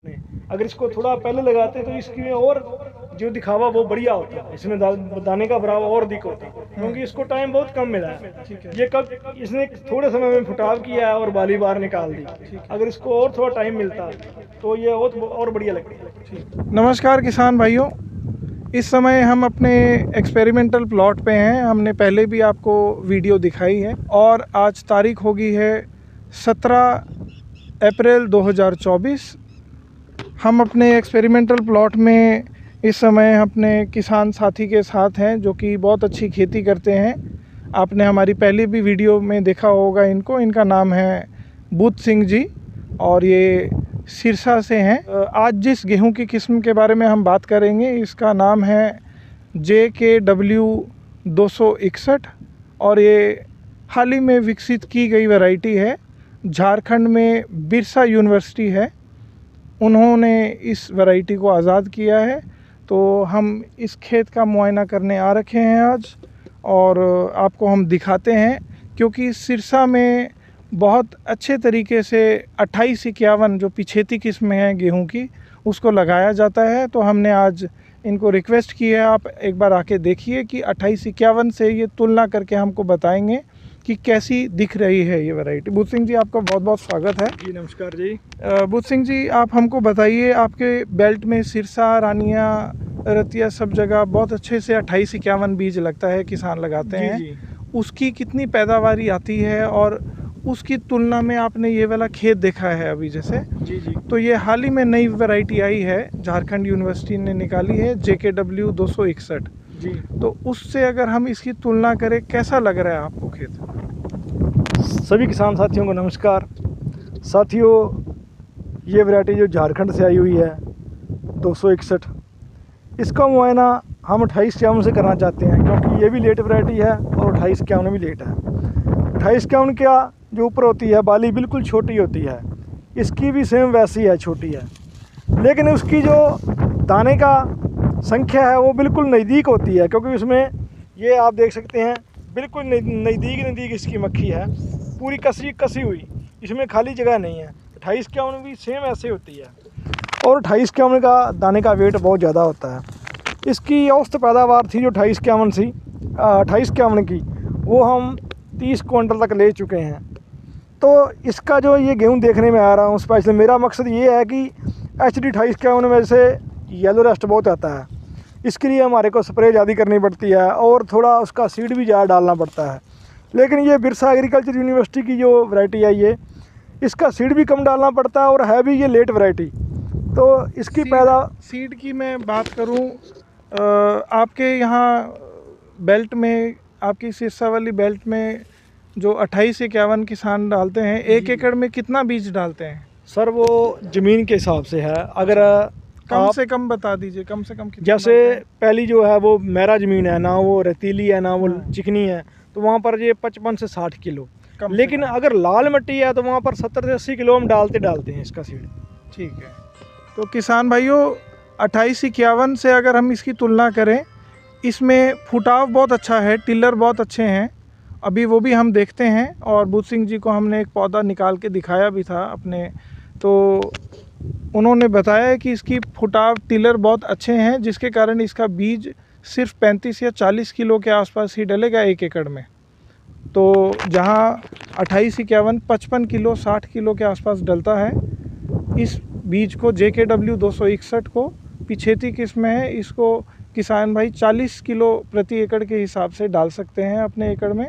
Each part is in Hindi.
अगर इसको थोड़ा पहले लगाते तो इसकी और जो दिखावा वो बढ़िया होता है, इसमें दाने का भराव और दिख होता, क्योंकि इसको टाइम बहुत कम मिला है। ये कब इसने थोड़े समय में फुटाव किया है और बाली बार निकाल दी। अगर इसको और थोड़ा टाइम मिलता तो ये और बढ़िया लगती है। नमस्कार किसान भाइयों, इस समय हम अपने एक्सपेरिमेंटल प्लॉट पे हैं। हमने पहले भी आपको वीडियो दिखाई है और आज तारीख हो गई है 17 अप्रैल 2024। हम अपने एक्सपेरिमेंटल प्लॉट में इस समय अपने किसान साथी के साथ हैं जो कि बहुत अच्छी खेती करते हैं। आपने हमारी पहली भी वीडियो में देखा होगा इनको। इनका नाम है बुद्ध सिंह जी और ये सिरसा से हैं। आज जिस गेहूं की किस्म के बारे में हम बात करेंगे इसका नाम है JKW 261 और ये हाल ही में विकसित की गई वैरायटी है। झारखंड में बिरसा यूनिवर्सिटी है, उन्होंने इस वैरायटी को आज़ाद किया है। तो हम इस खेत का मुआयना करने आ रखे हैं आज और आपको हम दिखाते हैं, क्योंकि सिरसा में बहुत अच्छे तरीके से 2851 जो पिछेती किस्म है गेहूं की उसको लगाया जाता है। तो हमने आज इनको रिक्वेस्ट की है आप एक बार आके देखिए कि 2851 से ये तुलना करके हमको बताएंगे कि कैसी दिख रही है ये वैरायटी। बुद्ध सिंह जी, आपका बहुत बहुत स्वागत है। जी नमस्कार जी। बुद्ध सिंह जी, आप हमको बताइए, आपके बेल्ट में सिरसा, रानिया, रतिया सब जगह बहुत अच्छे से 2851 बीज लगता है, किसान लगाते हैं। जी। उसकी कितनी पैदावारी आती है और उसकी तुलना में आपने ये वाला खेत देखा है अभी जैसे। जी। तो ये हाल ही में नई वैरायटी आई है, झारखंड यूनिवर्सिटी ने निकाली है, JKW 261 जी। तो उससे अगर हम इसकी तुलना करें, कैसा लग रहा है आपको खेत? सभी किसान साथियों को नमस्कार। साथियों, ये वैरायटी जो झारखंड से आई हुई है 261, इसका मुआयना हम 2851 से करना चाहते हैं, क्योंकि ये भी लेट वैरायटी है और 2851 भी लेट है। 2851 क्या जो ऊपर होती है बाली बिल्कुल छोटी होती है, इसकी भी सेम वैसी है, छोटी है, लेकिन उसकी जो दाने का संख्या है वो बिल्कुल नज़दीक होती है, क्योंकि उसमें ये आप देख सकते हैं बिल्कुल नज़दीक इसकी मक्खी है, पूरी कसी हुई, इसमें खाली जगह नहीं है। 2851 भी सेम ऐसे होती है और 2851 का दाने का वेट बहुत ज़्यादा होता है। इसकी औसत पैदावार थी जो 2851 की, वो हम 30 क्विंटल तक ले चुके हैं। तो इसका जो ये गेहूं देखने में आ रहा हूँ स्पेशल, मेरा मकसद ये है कि HD 2851 में से येलो रस्ट बहुत आता है, इसके लिए हमारे को स्प्रे ज़्यादा करनी पड़ती है और थोड़ा उसका सीड भी ज़्यादा डालना पड़ता है। लेकिन ये बिरसा एग्रीकल्चर यूनिवर्सिटी की जो वैरायटी है ये, इसका सीड भी कम डालना पड़ता है और है भी ये लेट वैरायटी। तो इसकी सीड की मैं बात करूं, आपके यहाँ बेल्ट में, आपकी सिरसा वाली बेल्ट में जो 2851 किसान डालते हैं, 1 एकड़ में कितना बीज डालते हैं? सर वो ज़मीन के हिसाब से है। अगर कम से कम बता दीजिए, कम से कम कितना? जैसे पहली जो है वो मेरा ज़मीन है ना, वो रेतीली है ना वो चिकनी है, तो वहाँ पर ये 55 से 60 किलो। लेकिन अगर लाल मिट्टी है तो वहाँ पर 70 से 80 किलो हम डालते हैं इसका सीड। ठीक है। तो किसान भाइयों, 2851 से अगर हम इसकी तुलना करें, इसमें फुटाव बहुत अच्छा है, टिलर बहुत अच्छे हैं, अभी वो भी हम देखते हैं। और बुद्ध सिंह जी को हमने एक पौधा निकाल के दिखाया भी था अपने, तो उन्होंने बताया कि इसकी फुटाव, टिलर बहुत अच्छे हैं, जिसके कारण इसका बीज सिर्फ 35 या 40 किलो के आसपास ही डलेगा 1 एकड़ में। तो जहाँ 2851 55 किलो 60 किलो के आसपास डलता है, इस बीज को JKW 261 को पिछेती किस्म है, इसको किसान भाई 40 किलो प्रति एकड़ के हिसाब से डाल सकते हैं अपने एकड़ में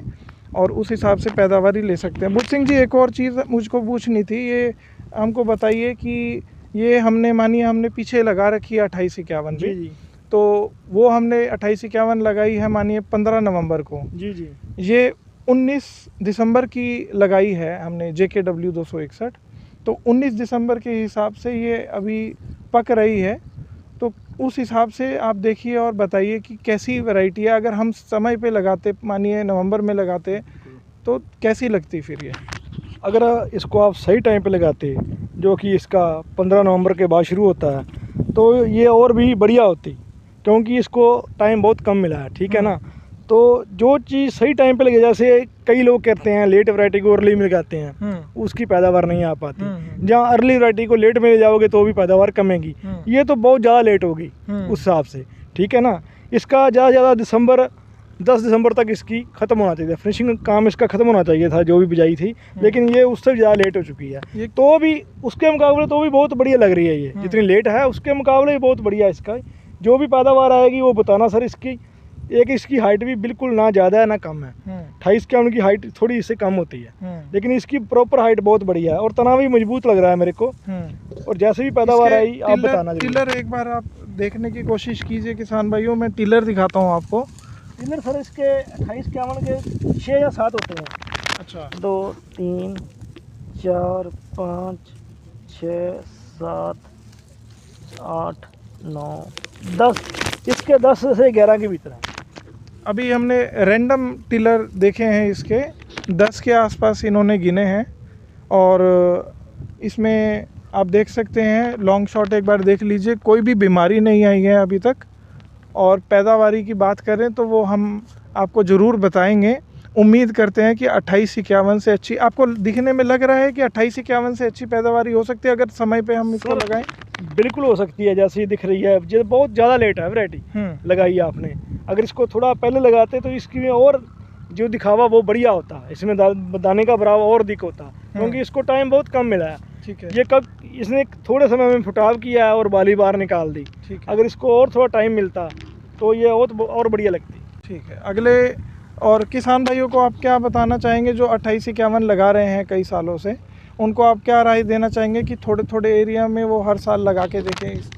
और उस हिसाब से पैदावारी ले सकते हैं। बुद्ध सिंह जी, एक और चीज़ मुझको पूछनी थी, ये हमको बताइए कि ये हमने पीछे लगा रखी है 2851 जी। तो वो हमने 2851 लगाई है मानिए 15 नवंबर को। जी। ये 19 दिसंबर की लगाई है हमने JKW 261, तो 19 दिसंबर के हिसाब से ये अभी पक रही है। तो उस हिसाब से आप देखिए और बताइए कि कैसी वैरायटी है। अगर हम समय पे लगाते, मानिए नवंबर में लगाते, तो कैसी लगती फिर ये? अगर इसको आप सही टाइम पे लगाते, जो कि इसका 15 नवंबर के बाद शुरू होता है, तो ये और भी बढ़िया होती, क्योंकि इसको टाइम बहुत कम मिला है, ठीक है ना। तो जो चीज़ सही टाइम पे लगे, जैसे कई लोग कहते हैं लेट वैरायटी को अर्ली में लगाते हैं, उसकी पैदावार नहीं आ पाती। जहाँ अर्ली वैरायटी को लेट में ले जाओगे तो भी पैदावार कमेगी। ये तो बहुत ज़्यादा लेट होगी उस हिसाब से, ठीक है ना। इसका ज़्यादा से ज़्यादा 10 दिसंबर तक इसकी ख़त्म होना चाहिए, फिनिशिंग काम इसका ख़त्म होना चाहिए था जो भी बिजाई थी, लेकिन ये उससे ज़्यादा लेट हो चुकी है। तो भी उसके मुकाबले तो भी बहुत बढ़िया लग रही है ये, जितनी लेट है उसके मुकाबले बहुत बढ़िया इसका जो भी पैदावार आएगी वो बताना सर। इसकी हाइट भी बिल्कुल ना ज़्यादा है ना कम है, 28 के की हाइट थोड़ी इससे कम होती है, लेकिन इसकी प्रॉपर हाइट बहुत बढ़िया है और तना भी मजबूत लग रहा है मेरे को। और जैसे भी पैदावार आई आप बताना। टिलर एक बार आप देखने की कोशिश कीजिए किसान भाइयों, मैं टिलर दिखाता हूँ आपको। टिलर सर इसके 28 के 6 या 7 होते हैं। अच्छा, 2 3 4 5 6 7 8 9 10, इसके 10 से 11 के भीतर है। अभी हमने रैंडम टिलर देखे हैं, इसके 10 के आसपास इन्होंने गिने हैं। और इसमें आप देख सकते हैं, लॉन्ग शॉट एक बार देख लीजिए, कोई भी बीमारी नहीं आई है अभी तक। और पैदावारी की बात करें तो वो हम आपको ज़रूर बताएंगे। उम्मीद करते हैं कि 28-51 से अच्छी, आपको दिखने में लग रहा है कि 28-51 से अच्छी पैदावारी हो सकती है अगर समय पे हम इसको लगाएं? बिल्कुल हो सकती है, जैसे ये दिख रही है। जो बहुत ज़्यादा लेट है वैरायटी लगाई है आपने, अगर इसको थोड़ा पहले लगाते तो इसकी और जो दिखावा वो बढ़िया होता, इसमें दाने का भराव और दिख होता, क्योंकि इसको टाइम बहुत कम मिला है। ठीक है, ये कब इसने थोड़े समय में फुटाव किया है और बाली बाहर निकाल दी। ठीक है, अगर इसको और थोड़ा टाइम मिलता तो ये और बढ़िया लगती। ठीक है। अगले और किसान भाइयों को आप क्या बताना चाहेंगे जो 28-51 लगा रहे हैं कई सालों से, उनको आप क्या राय देना चाहेंगे कि थोड़े थोड़े एरिया में वो हर साल लगा के देखें इस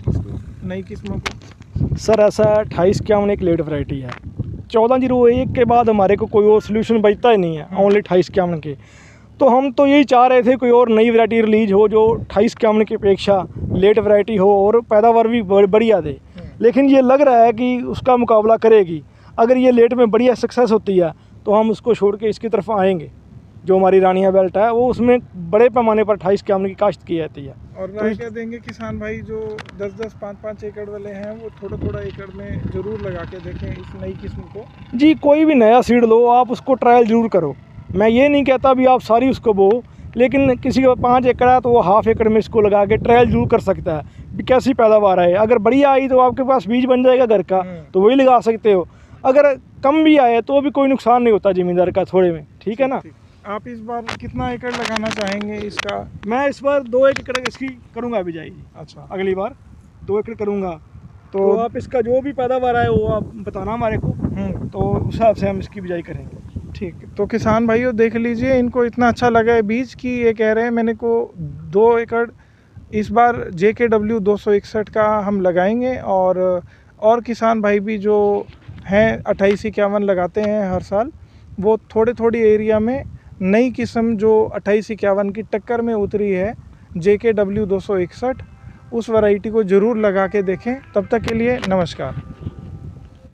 नई किस्मों को? सर ऐसा 28-51 एक लेट वैरायटी है, 1401 के बाद हमारे को कोई और सोल्यूशन बचता ही नहीं है, ओनली 28-51 के। तो हम तो यही चाह रहे थे कोई और नई वैरायटी रिलीज हो जो 28-51 की अपेक्षा लेट वैरायटी हो और पैदावार भी बढ़िया दे, लेकिन ये लग रहा है कि उसका मुकाबला करेगी। अगर ये लेट में बढ़िया सक्सेस होती है तो हम उसको छोड़ के इसकी तरफ आएंगे। जो हमारी रानिया बेल्ट है वो उसमें बड़े पैमाने पर 28-51 की काश्त की जाती है। और राय क्या देंगे किसान भाई जो 10-10, 5-5 एकड़ वाले हैं, वो थोड़ा थोड़ा एकड़ में ज़रूर लगा के देखें इस नई किस्म को? जी, कोई भी नया सीड लो आप उसको ट्रायल ज़रूर करो। मैं ये नहीं कहता भी आप सारी उसको बो, लेकिन किसी का 5 एकड़ है तो वो हाफ एकड़ में इसको लगा के ट्रायल जरूर कर सकता है भी कैसी पैदावार आए। अगर बढ़िया आई तो आपके पास बीज बन जाएगा घर का, तो वही लगा सकते हो। अगर कम भी आए तो भी कोई नुकसान नहीं होता ज़मींदार का थोड़े में, ठीक है ना। आप इस बार कितना एकड़ लगाना चाहेंगे इसका? मैं इस बार 2 एकड़ इसकी करूँगा अभी जाएगी। अच्छा, अगली बार 2 एकड़ करूँगा, तो आप इसका जो भी पैदावार आए वो आप बताना हमारे को, तो उस हिसाब से हम इसकी बिजाई करेंगे। ठीक। तो किसान भाइयों देख लीजिए, इनको इतना अच्छा लगा है बीज कि ये कह रहे हैं मैंने को 2 एकड़ इस बार JKW 261 का हम लगाएंगे। और किसान भाई भी जो हैं 28-51 लगाते हैं हर साल, वो थोड़े थोड़ी एरिया में नई किस्म जो 28-51 की टक्कर में उतरी है JKW 261, उस वैरायटी को ज़रूर लगा के देखें। तब तक के लिए नमस्कार।